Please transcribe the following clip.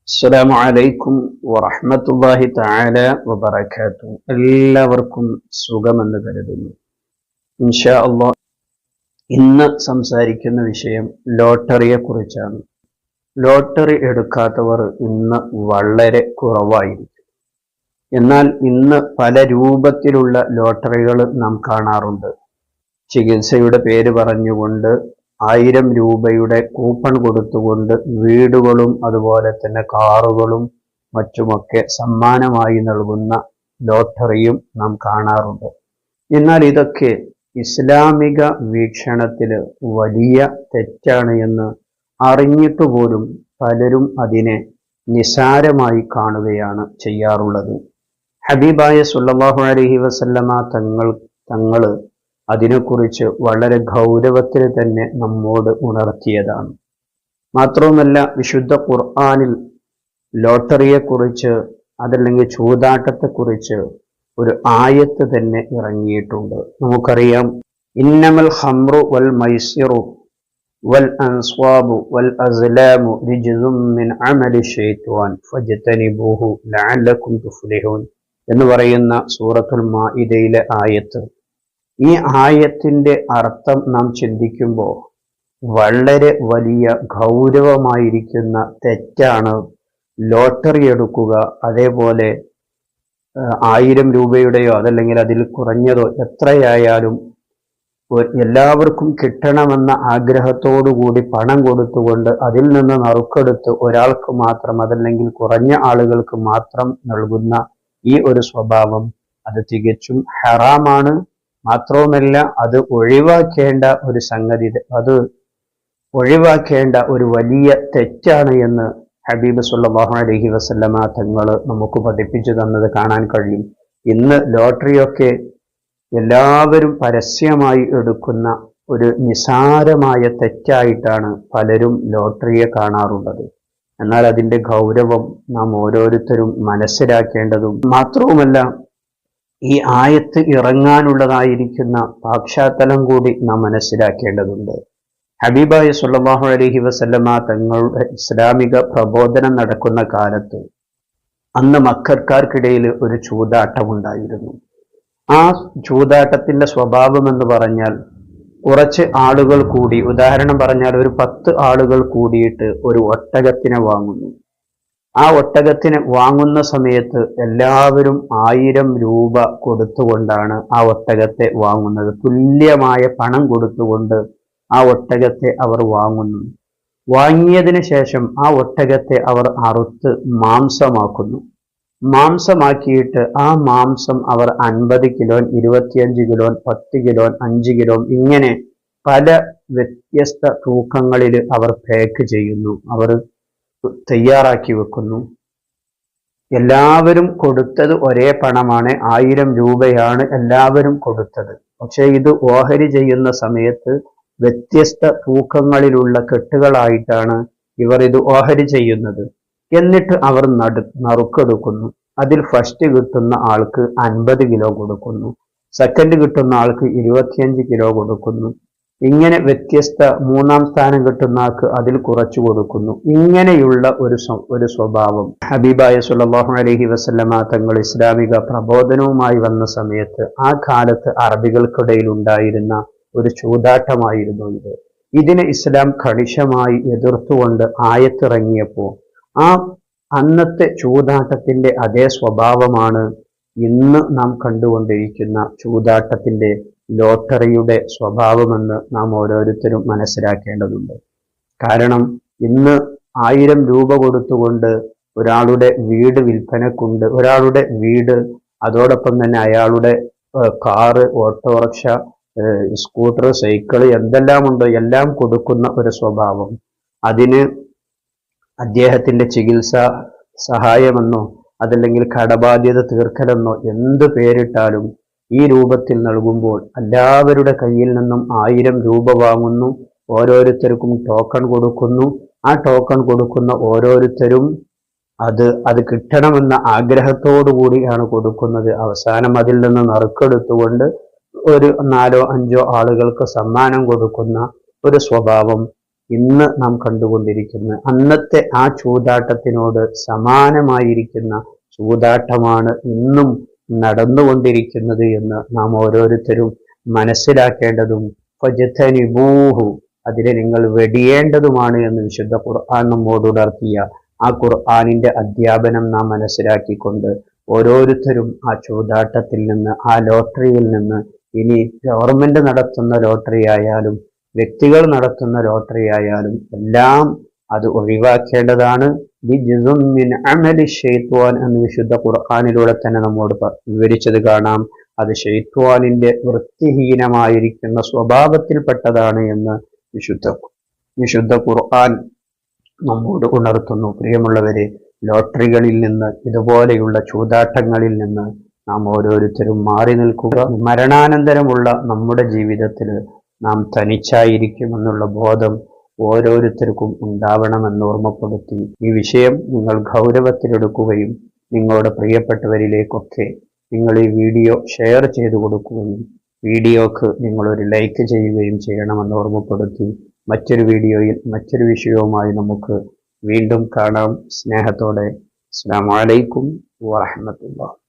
അസ്സലാമു അലൈക്കും വറഹ്മത്തുള്ളാഹി തആല വബറകാതുഹു. എല്ലാവർക്കും സുഖമെന്ന് കരുതുന്നു. ഇൻഷാ അല്ലാഹ് ഇന്ന് സംസാരിക്കുന്ന വിഷയം ലോട്ടറിയെ കുറിച്ചാണ്. ലോട്ടറി എടുക്കാത്തവർ ഇന്ന് വളരെ കുറവായിരിക്കും. എന്നാൽ ഇന്ന് പല രൂപത്തിലുള്ള ലോട്ടറികൾ നാം കാണാറുണ്ട്. ചികിത്സയുടെ പേര് പറഞ്ഞുകൊണ്ട് 1000 രൂപയുടെ കൂപ്പൺ കൊടുത്തുകൊണ്ട് വീടുകളും അതുപോലെ തന്നെ കാറുകളും മറ്റുമൊക്കെ സമ്മാനമായി നൽകുന്ന ലോട്ടറിയും നാം കാണാറുണ്ട്. എന്നാൽ ഇതൊക്കെ ഇസ്ലാമിക വീക്ഷണത്തിൽ വലിയ തെറ്റാണ് എന്ന് അറിഞ്ഞിട്ട് പോലും പലരും അതിനെ നിസാരമായി കാണുകയാണ് ചെയ്യാറുള്ളത്. ഹബീബായ സല്ലല്ലാഹു അലൈഹി വസല്ലമ തങ്ങൾ അതിനെക്കുറിച്ച് വളരെ ഗൗരവത്തിൽ തന്നെ നമ്മോട് ഉണർത്തിയതാണ്. മാത്രവുമല്ല, വിശുദ്ധ ഖുർആനിൽ ലോട്ടറിയെക്കുറിച്ച് അതല്ലെങ്കിൽ ചൂതാട്ടത്തെക്കുറിച്ച് ഒരു ആയത്ത് തന്നെ ഇറങ്ങിയിട്ടുണ്ട്. നമുക്കറിയാം, ഇന്നമൽ ഖംറു വൽ മൈസിറു വൽ അൻസ്വാബു വൽ അസ്ലാമു റിജ്സും മിൻ അമലി ശൈത്വാൻ ഫജ്തനിബൂഹു ലഅല്ലകും തുഫ്ലിഹൂൻ എന്ന് പറയുന്ന സൂറത്തുൽ മാഇദയിലെ ആയത്ത്. ഈ ആയത്തിന്റെ അർത്ഥം നാം ചിന്തിക്കുമ്പോൾ വളരെ വലിയ ഗൗരവമായിരിക്കുന്ന തെറ്റാണ് ലോട്ടറി എടുക്കുക. അതേപോലെ 1000 രൂപയുടെയോ അതല്ലെങ്കിൽ അതിൽ കുറഞ്ഞതോ എത്രയായാലും എല്ലാവർക്കും കിട്ടണമെന്ന ആഗ്രഹത്തോടു കൂടി പണം കൊടുത്തുകൊണ്ട് അതിൽ നിന്ന് നറുക്കെടുത്ത് ഒരാൾക്ക് മാത്രം അതല്ലെങ്കിൽ കുറഞ്ഞ ആളുകൾക്ക് മാത്രം നൽകുന്ന ഈ ഒരു സ്വഭാവം അത് തികച്ചും ഹറാമാണ്. മാത്രവുമല്ല, അത് ഒഴിവാക്കേണ്ട ഒരു സംഗതി, അത് ഒഴിവാക്കേണ്ട ഒരു വലിയ തെറ്റാണ് എന്ന് ഹബീബ് സല്ലല്ലാഹു അലൈഹി വസല്ലമ തങ്ങൾ നമുക്ക് പഠിപ്പിച്ചു തന്നത് കാണാൻ കഴിയും. ഇന്ന് ലോട്ടറിയൊക്കെ എല്ലാവരും പരസ്യമായി എടുക്കുന്ന ഒരു നിസാരമായ തെറ്റായിട്ടാണ് പലരും ലോട്ടറിയെ കാണാറുള്ളത്. എന്നാൽ അതിൻ്റെ ഗൗരവം നാം ഓരോരുത്തരും മനസ്സിലാക്കേണ്ടതും മാത്രവുമല്ല, ഈ ആയത്ത് ഇറങ്ങാനുള്ളതായിരിക്കുന്ന പശ്ചാത്തലം കൂടി നാം മനസ്സിലാക്കേണ്ടതുണ്ട്. ഹബീബായ സല്ലല്ലാഹു അലൈഹി വസല്ലമ തങ്ങളുടെ ഇസ്ലാമിക പ്രബോധനം നടക്കുന്ന കാലത്ത് അന്ന് മക്കക്കാർക്കിടയിൽ ഒരു ചൂതാട്ടമുണ്ടായിരുന്നു. ആ ചൂതാട്ടത്തിന്റെ സ്വഭാവം എന്ന് പറഞ്ഞാൽ, കുറച്ച് ആളുകൾ കൂടി, ഉദാഹരണം പറഞ്ഞാൽ ഒരു 10 ആളുകൾ കൂടിയിട്ട് ഒരു ഒട്ടകത്തിനെ വാങ്ങുന്നു. ആ ഒട്ടകത്തിന് വാങ്ങുന്ന സമയത്ത് എല്ലാവരും 1000 രൂപ കൊടുത്തുകൊണ്ടാണ് ആ ഒട്ടകത്തെ വാങ്ങുന്നത്. തുല്യമായ പണം കൊടുത്തുകൊണ്ട് ആ ഒട്ടകത്തെ അവർ വാങ്ങുന്നു. വാങ്ങിയതിന് ശേഷം ആ ഒട്ടകത്തെ അവർ അറുത്ത് മാംസമാക്കുന്നു. മാംസമാക്കിയിട്ട് ആ മാംസം അവർ 50 കിലോ, 25 കിലോ, 10 കിലോ, 5 കിലോ ഇങ്ങനെ പല വ്യത്യസ്ത തൂക്കങ്ങളിൽ അവർ പാക്ക് ചെയ്യുന്നു, അവർ തയ്യാറാക്കി വെക്കുന്നു. എല്ലാവരും കൊടുത്തത് ഒരേ പണമാണ്, 1000 രൂപയാണ് എല്ലാവരും കൊടുത്തത്. പക്ഷെ ഇത് ഓഹരി ചെയ്യുന്ന സമയത്ത് വ്യത്യസ്ത തൂക്കങ്ങളിലുള്ള കെട്ടുകളായിട്ടാണ് ഇവർ ഇത് ഓഹരി ചെയ്യുന്നത്. എന്നിട്ട് അവർ നറുക്കെടുക്കുന്നു. അതിൽ ഫസ്റ്റ് കിട്ടുന്ന ആൾക്ക് 50 കിലോ കൊടുക്കുന്നു, സെക്കൻഡ് കിട്ടുന്ന ആൾക്ക് 25 കിലോ കൊടുക്കുന്നു. ഇങ്ങനെ വ്യത്യസ്ത, മൂന്നാം സ്ഥാനം കിട്ടുന്ന ആൾക്ക് അതിൽ കുറച്ചു കൊടുക്കുന്നു. ഇങ്ങനെയുള്ള ഒരു സ്വഭാവം ഹബീബായ സല്ലല്ലാഹു അലൈഹി വസല്ലമ തങ്ങൾ ഇസ്ലാമിക പ്രബോധനവുമായി വന്ന സമയത്ത് ആ കാലത്ത് അറബികൾക്കിടയിൽ ഉണ്ടായിരുന്ന ഒരു ചൂതാട്ടമായിരുന്നു ഇത്. ഇതിനെ ഇസ്ലാം കണിശമായി എതിർത്തുകൊണ്ട് ആയത്തിറങ്ങിയപ്പോൾ ആ അന്നത്തെ ചൂതാട്ടത്തിന്റെ അതേ സ്വഭാവമാണ് ഇന്ന് നാം കണ്ടുകൊണ്ടിരിക്കുന്ന ചൂതാട്ടത്തിന്റെ, ലോട്ടറിയുടെ സ്വഭാവമെന്ന് നാം ഓരോരുത്തരും മനസ്സിലാക്കേണ്ടതുണ്ട്. കാരണം ഇന്ന് 1000 രൂപ കൊടുത്തുകൊണ്ട് ഒരാളുടെ വീട് വിൽപ്പനക്കുണ്ട്, ഒരാളുടെ വീട്, അതോടൊപ്പം തന്നെ അയാളുടെ കാറ്, ഓട്ടോറിക്ഷ, സ്കൂട്ടർ, സൈക്കിൾ എന്തെല്ലാം ഉണ്ടോ എല്ലാം കൊടുക്കുന്ന ഒരു സ്വഭാവം. അതിന് അദ്ദേഹത്തിന്റെ ചികിത്സ സഹായമെന്നോ അതല്ലെങ്കിൽ കടബാധ്യത തീർക്കലെന്നോ എന്ത് പേരിട്ടാലും ഈ രൂപത്തിൽ നൽകുമ്പോൾ എല്ലാവരുടെ കയ്യിൽ നിന്നും 1000 രൂപ വാങ്ങുന്നു. ഓരോരുത്തർക്കും ടോക്കൺ കൊടുക്കുന്നു. ആ ടോക്കൺ കൊടുക്കുന്ന ഓരോരുത്തരും അത് കിട്ടണമെന്ന ആഗ്രഹത്തോടു കൂടിയാണ് കൊടുക്കുന്നത്. അവസാനം അതിൽ നിന്ന് നറുക്കെടുത്തുകൊണ്ട് ഒരു 4-5 ആളുകൾക്ക് സമ്മാനം കൊടുക്കുന്ന ഒരു സ്വഭാവം ഇന്ന് നാം കണ്ടുകൊണ്ടിരിക്കുന്ന അന്നത്തെ ആ ചൂതാട്ടത്തിനോട് സമാനമായിരിക്കുന്ന ചൂതാട്ടമാണ് ഇന്നും നടന്നുകൊണ്ടിരിക്കുന്നത് എന്ന് നാം ഓരോരുത്തരും മനസ്സിലാക്കേണ്ടതും ഫജ്തനിബൂഹു അതിനെ നിങ്ങൾ വെടിയേണ്ടതുമാണ് എന്ന് വിശുദ്ധ ഖുർആൻ നമ്മോട് ഉണർത്തിയ ആ ഖുർആനിന്റെ അധ്യാപനം നാം മനസ്സിലാക്കിക്കൊണ്ട് ഓരോരുത്തരും ആ ചൂതാട്ടത്തിൽ നിന്ന്, ആ ലോട്ടറിയിൽ നിന്ന്, ഇനി ഗവൺമെന്റ് നടത്തുന്ന ലോട്ടറി ആയാലും വ്യക്തികൾ നടത്തുന്ന ലോട്ടറി ആയാലും എല്ലാം അത് ഒഴിവാക്കേണ്ടതാണ്. എന്ന് വിശുദ്ധ ഖുർആനിലൂടെ തന്നെ നമ്മോട് വിവരിച്ചത് കാണാം. അത് ശൈത്വാനിന്റെ വൃത്തിഹീനമായിരിക്കുന്ന സ്വഭാവത്തിൽപ്പെട്ടതാണ് എന്ന് വിശുദ്ധ ഖുർആൻ നമ്മോട് ഉണർത്തുന്നു. പ്രിയമുള്ളവരെ, ലോട്ടറികളിൽ നിന്ന്, ഇതുപോലെയുള്ള ചൂതാട്ടങ്ങളിൽ നിന്ന് നാം ഓരോരുത്തരും മാറി നിൽക്കുക. മരണാനന്തരമുള്ള നമ്മുടെ ജീവിതത്തിൽ നാം തനിച്ചായിരിക്കുമെന്നുള്ള ബോധം ഓരോരുത്തർക്കും ഉണ്ടാവണമെന്ന് ഓർമ്മപ്പെടുത്തി ഈ വിഷയം നിങ്ങൾ ഗൗരവത്തിലെടുക്കുകയും നിങ്ങളുടെ പ്രിയപ്പെട്ടവരിലേക്കൊക്കെ നിങ്ങൾ ഈ വീഡിയോ ഷെയർ ചെയ്തു കൊടുക്കുകയും വീഡിയോക്ക് നിങ്ങളൊരു ലൈക്ക് ചെയ്യുകയും ചെയ്യണമെന്ന് ഓർമ്മപ്പെടുത്തി മറ്റൊരു വീഡിയോയിൽ മറ്റൊരു വിഷയവുമായി നമുക്ക് വീണ്ടും കാണാം. സ്നേഹത്തോടെ. അസ്സലാമു അലൈക്കും വറഹ്മത്തുള്ളാഹി.